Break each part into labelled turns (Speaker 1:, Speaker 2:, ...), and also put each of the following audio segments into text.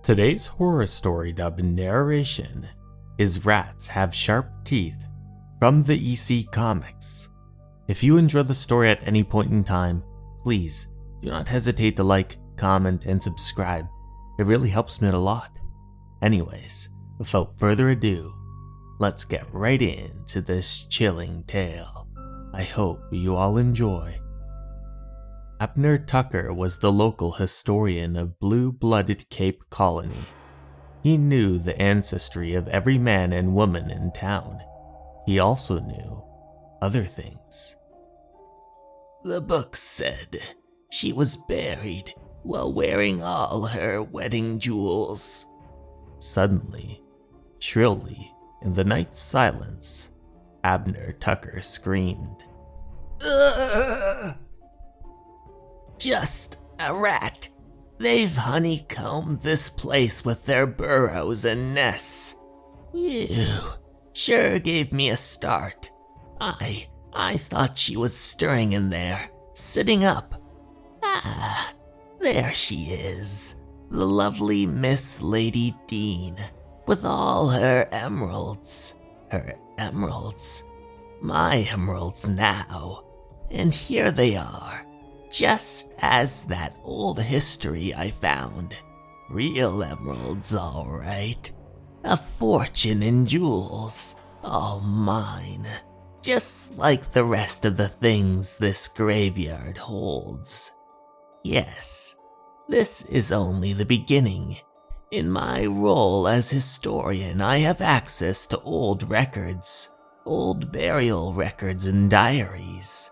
Speaker 1: Today's horror story dubbed Narration is Rats Have Sharp Teeth from the EC Comics. If you enjoy the story at any point in time, please do not hesitate to like, comment, and subscribe. It really helps me a lot. Anyways, without further ado, let's get right into this chilling tale. I hope you all enjoy. Abner Tucker was the local historian of blue-blooded Cape Colony. He knew the ancestry of every man and woman in town. He also knew other things.
Speaker 2: The book said she was buried while wearing all her wedding jewels.
Speaker 1: Suddenly, shrilly, in the night's silence, Abner Tucker screamed.
Speaker 2: Ugh! Just a rat. They've honeycombed this place with their burrows and nests. Ew, sure gave me a start. I thought she was stirring in there, sitting up. Ah, there she is. The lovely Miss Lady Dean, with all her emeralds. Her emeralds. My emeralds now. And here they are. Just as that old history I found. Real emeralds, all right. A fortune in jewels, all mine. Just like the rest of the things this graveyard holds. Yes, this is only the beginning. In my role as historian, I have access to old records, old burial records and diaries.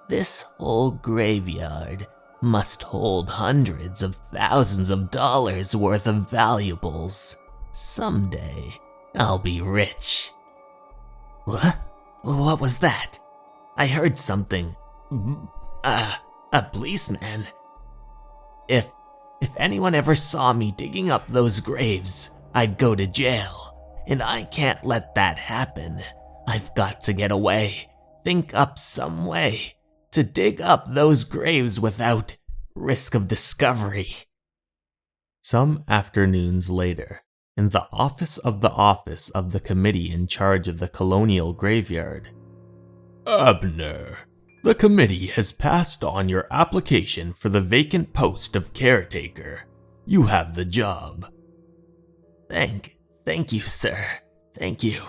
Speaker 2: This whole graveyard must hold hundreds of thousands of dollars worth of valuables. Someday, I'll be rich. What? What was that? I heard something. A policeman. If anyone ever saw me digging up those graves, I'd go to jail. And I can't let that happen. I've got to get away. Think up some way to dig up those graves without risk of discovery.
Speaker 1: Some afternoons later, in the office of the committee in charge of the colonial graveyard. Abner, the committee has passed on your application for the vacant post of caretaker. You have the job.
Speaker 2: Thank you, sir. Thank you.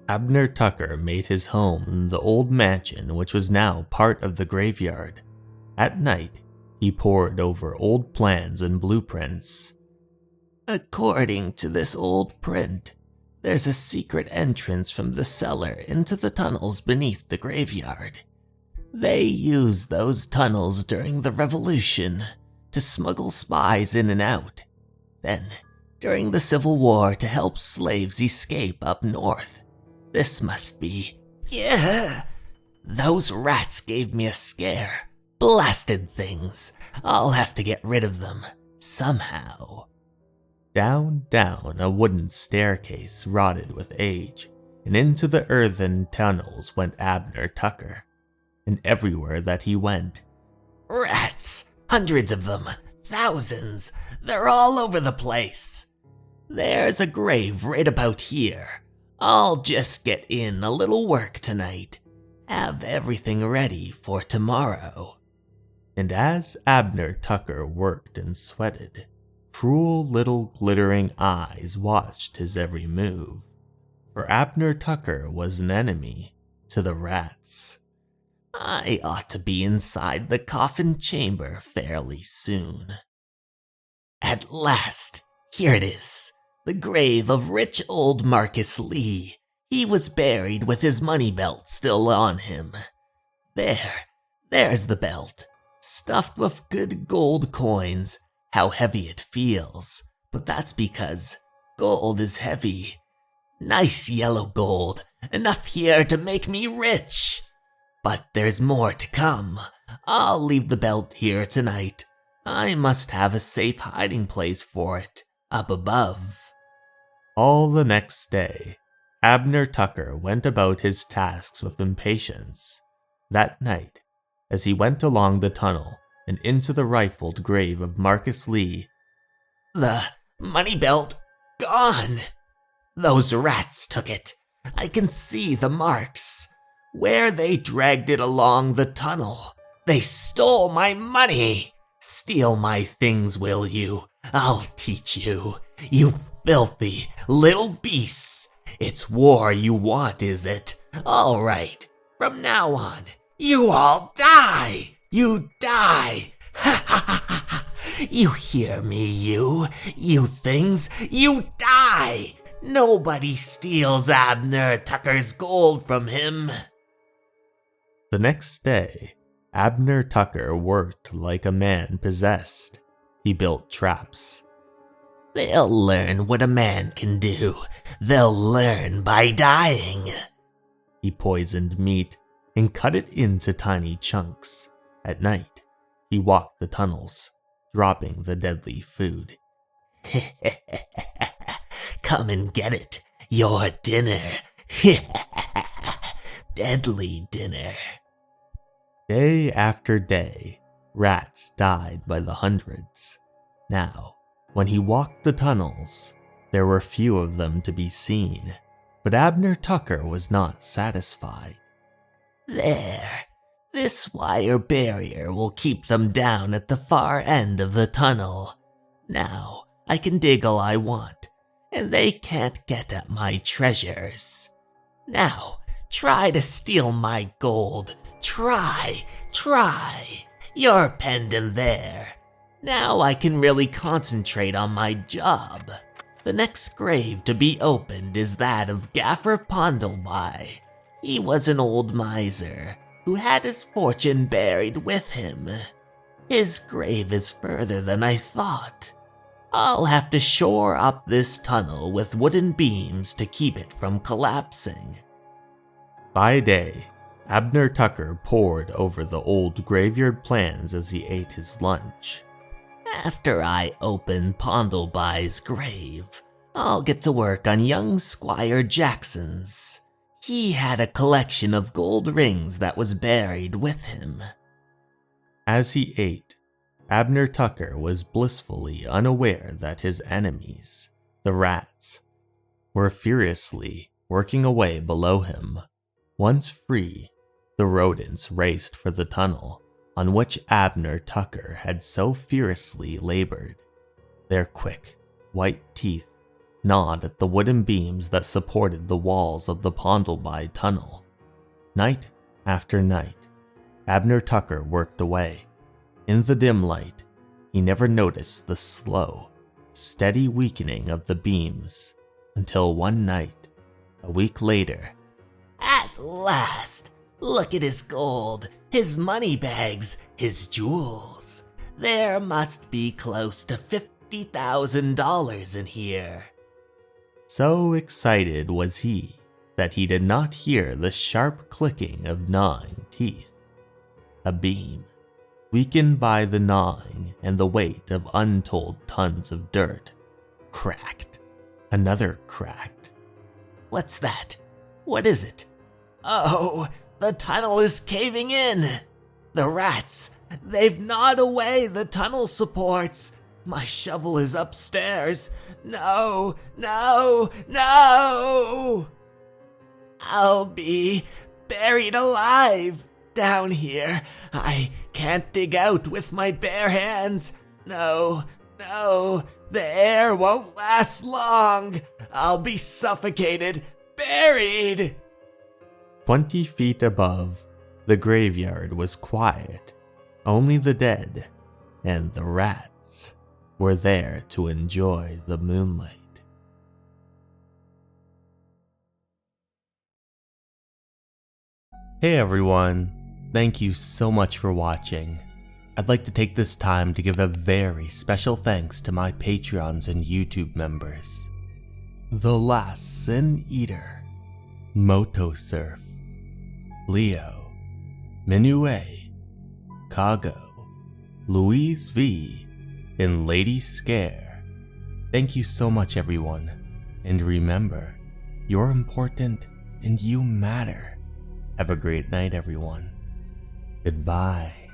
Speaker 1: Abner Tucker made his home in the old mansion, which was now part of the graveyard. At night, he pored over old plans and blueprints.
Speaker 2: According to this old print, there's a secret entrance from the cellar into the tunnels beneath the graveyard. They used those tunnels during the Revolution to smuggle spies in and out. Then, during the Civil War, to help slaves escape up north. This must be... Yeah! Those rats gave me a scare. Blasted things. I'll have to get rid of them. Somehow.
Speaker 1: Down a wooden staircase rotted with age, and into the earthen tunnels went Abner Tucker. And everywhere that he went...
Speaker 2: Rats! Hundreds of them. Thousands. They're all over the place. There's a grave right about here. I'll just get in a little work tonight. Have everything ready for tomorrow.
Speaker 1: And as Abner Tucker worked and sweated, cruel little glittering eyes watched his every move. For Abner Tucker was an enemy to the rats.
Speaker 2: I ought to be inside the coffin chamber fairly soon. At last, here it is. The grave of rich old Marcus Lee. He was buried with his money belt still on him. There's the belt, stuffed with good gold coins. How heavy it feels, but that's because gold is heavy. Nice yellow gold, enough here to make me rich. But there's more to come. I'll leave the belt here tonight. I must have a safe hiding place for it, up above.
Speaker 1: All the next day, Abner Tucker went about his tasks with impatience. That night, as he went along the tunnel and into the rifled grave of Marcus Lee,
Speaker 2: The money belt gone. Those rats took it. I can see the marks. Where they dragged it along the tunnel. They stole my money. Steal my things, will you? I'll teach you. You filthy little beasts. It's war you want, is it? All right. From now on, you all die. You die. Ha ha ha ha. You hear me, you things. You die. Nobody steals Abner Tucker's gold from him.
Speaker 1: The next day, Abner Tucker worked like a man possessed. He built traps.
Speaker 2: They'll learn what a man can do. They'll learn by dying.
Speaker 1: He poisoned meat and cut it into tiny chunks. At night, he walked the tunnels, dropping the deadly food.
Speaker 2: Come and get it. Your dinner. Deadly dinner.
Speaker 1: Day after day, rats died by the hundreds. Now, when he walked the tunnels, there were few of them to be seen, but Abner Tucker was not satisfied.
Speaker 2: There. This wire barrier will keep them down at the far end of the tunnel. Now, I can dig all I want, and they can't get at my treasures. Now, try to steal my gold. Try. You're penned in there. Now I can really concentrate on my job. The next grave to be opened is that of Gaffer Pondleby. He was an old miser who had his fortune buried with him. His grave is further than I thought. I'll have to shore up this tunnel with wooden beams to keep it from collapsing.
Speaker 1: By day, Abner Tucker pored over the old graveyard plans as he ate his lunch.
Speaker 2: After I open Pondleby's grave, I'll get to work on young Squire Jackson's. He had a collection of gold rings that was buried with him.
Speaker 1: As he ate, Abner Tucker was blissfully unaware that his enemies, the rats, were furiously working away below him. Once free, the rodents raced for the tunnel on which Abner Tucker had so furiously labored. Their quick, white teeth gnawed at the wooden beams that supported the walls of the Pondleby tunnel. Night after night, Abner Tucker worked away. In the dim light, he never noticed the slow, steady weakening of the beams until one night, a week later.
Speaker 2: At last! Look at his gold, his money bags, his jewels. There must be close to $50,000 in here.
Speaker 1: So excited was he that he did not hear the sharp clicking of gnawing teeth. A beam, weakened by the gnawing and the weight of untold tons of dirt, cracked. Another cracked.
Speaker 2: What's that? What is it? Oh, the tunnel is caving in. The rats, they've gnawed away the tunnel supports. My shovel is upstairs. No! I'll be buried alive down here. I can't dig out with my bare hands. No, the air won't last long. I'll be suffocated, buried.
Speaker 1: 20 feet above, the graveyard was quiet. Only the dead and the rats were there to enjoy the moonlight. Hey everyone, thank you so much for watching. I'd like to take this time to give a very special thanks to my Patreons and YouTube members. The Last Sin Eater, Motosurf, Leo, Minue, Kago, Louise V, and Lady Scare. Thank you so much everyone, and remember, you're important and you matter. Have a great night everyone. Goodbye.